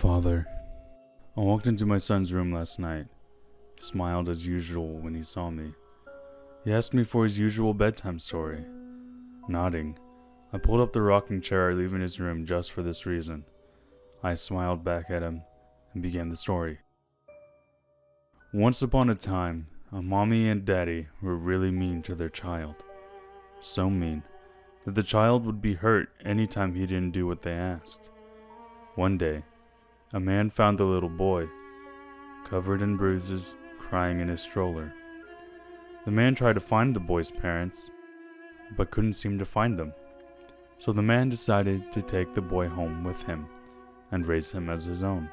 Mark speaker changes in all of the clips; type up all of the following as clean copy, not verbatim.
Speaker 1: Father. I walked into my son's room last night. He smiled as usual when he saw me. He asked me for his usual bedtime story. Nodding, I pulled up the rocking chair I leave in his room just for this reason. I smiled back at him and began the story. Once upon a time, a mommy and daddy were really mean to their child. So mean that the child would be hurt anytime he didn't do what they asked. One day, a man found the little boy, covered in bruises, crying in his stroller. The man tried to find the boy's parents, but couldn't seem to find them. So the man decided to take the boy home with him and raise him as his own.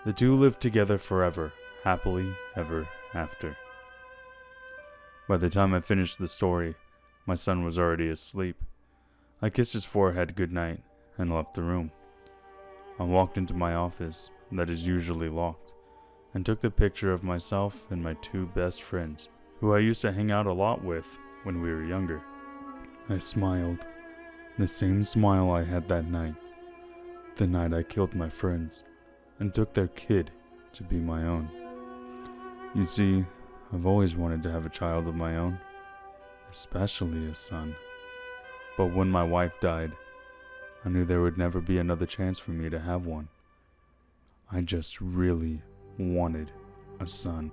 Speaker 1: The two lived together forever, happily ever after. By the time I finished the story, my son was already asleep. I kissed his forehead goodnight and left the room. I walked into my office, that is usually locked, and took the picture of myself and my two best friends, who I used to hang out a lot with when we were younger. I smiled, the same smile I had that night, the night I killed my friends, and took their kid to be my own. You see, I've always wanted to have a child of my own, especially a son. But when my wife died, I knew there would never be another chance for me to have one. I just really wanted a son.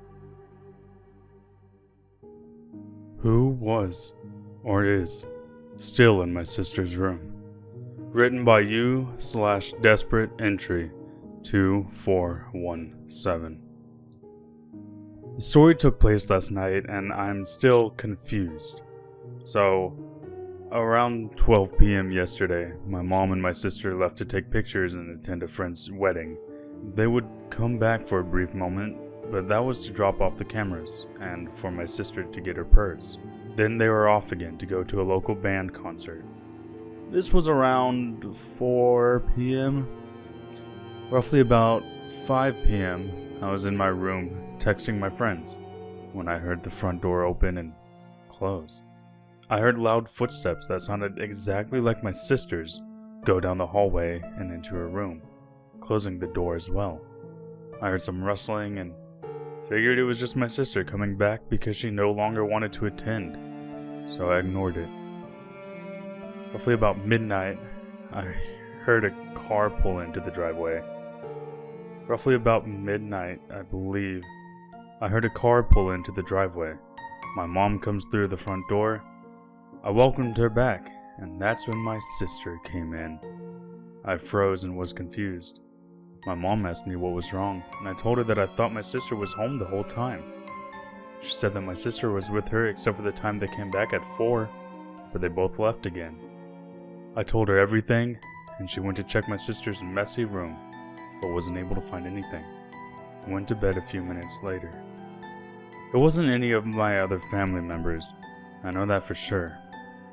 Speaker 1: Who was, or is, still in my sister's room? Written by you/desperate entry 2417. The story took place last night and I'm still confused. So, around 12 p.m. yesterday, my mom and my sister left to take pictures and attend a friend's wedding. They would come back for a brief moment, but that was to drop off the cameras and for my sister to get her purse. Then they were off again to go to a local band concert. This was around 4 p.m. Roughly about 5 p.m., I was in my room texting my friends when I heard the front door open and close. I heard loud footsteps that sounded exactly like my sister's go down the hallway and into her room, closing the door as well. I heard some rustling and figured it was just my sister coming back because she no longer wanted to attend, so I ignored it. Roughly about midnight, I heard a car pull into the driveway. Roughly about midnight, I believe, I heard a car pull into the driveway. My mom comes through the front door. I welcomed her back, and that's when my sister came in. I froze and was confused. My mom asked me what was wrong, and I told her that I thought my sister was home the whole time. She said that my sister was with her except for the time they came back at 4, but they both left again. I told her everything, and she went to check my sister's messy room, but wasn't able to find anything. I went to bed a few minutes later. It wasn't any of my other family members, I know that for sure.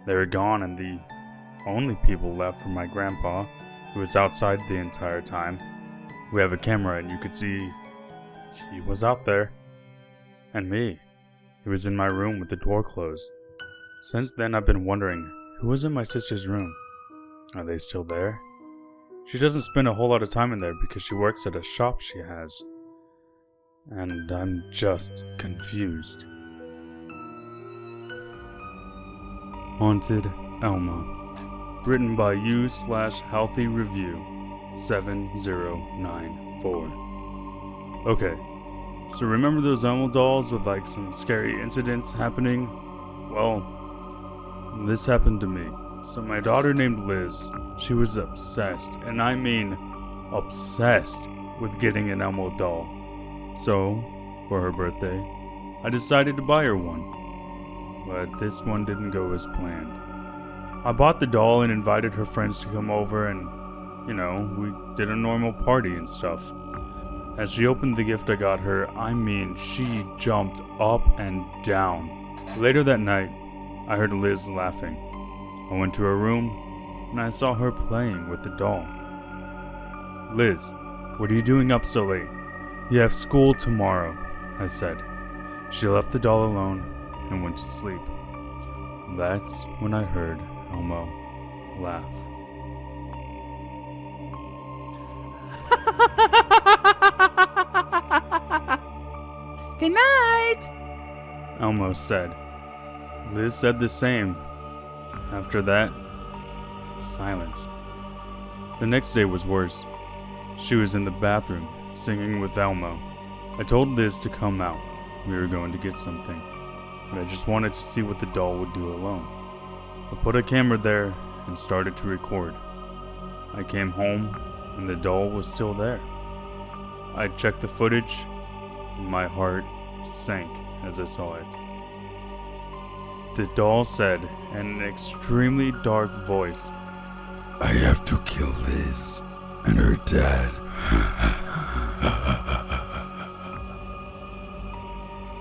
Speaker 1: They were gone, and the only people left were my grandpa, who was outside the entire time. We have a camera and you could see he was out there. And me. He was in my room with the door closed. Since then I've been wondering, who was in my sister's room? Are they still there? She doesn't spend a whole lot of time in there because she works at a shop she has. And I'm just confused. Haunted Elmo. Written by you/healthy review 7094. Okay, so remember those Elmo dolls with like some scary incidents happening? Well, this happened to me. So my daughter named Liz, she was obsessed, and I mean obsessed with getting an Elmo doll. So, for her birthday, I decided to buy her one. But this one didn't go as planned. I bought the doll and invited her friends to come over and, we did a normal party and stuff. As she opened the gift I got her, I mean, she jumped up and down. Later that night, I heard Liz laughing. I went to her room and I saw her playing with the doll. Liz, what are you doing up so late? You have school tomorrow, I said. She left the doll alone and went to sleep. That's when I heard Elmo laugh. Good night, Elmo said. Liz said the same. After that, silence. The next day was worse. She was in the bathroom, singing with Elmo. I told Liz to come out. We were going to get something, but I just wanted to see what the doll would do alone. I put a camera there and started to record. I came home, and the doll was still there. I checked the footage, and my heart sank as I saw it. The doll said in an extremely dark voice,
Speaker 2: I have to kill Liz and her dad.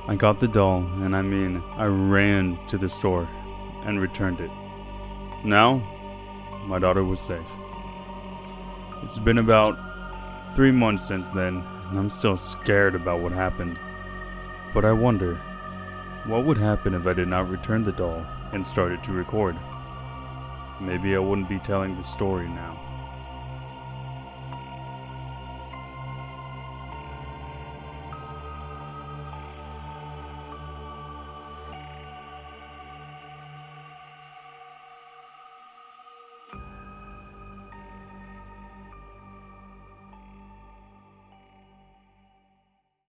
Speaker 1: I got the doll, and I ran to the store and returned it. Now, my daughter was safe. It's been about 3 months since then, and I'm still scared about what happened. But I wonder, what would happen if I did not return the doll and started to record? Maybe I wouldn't be telling the story now.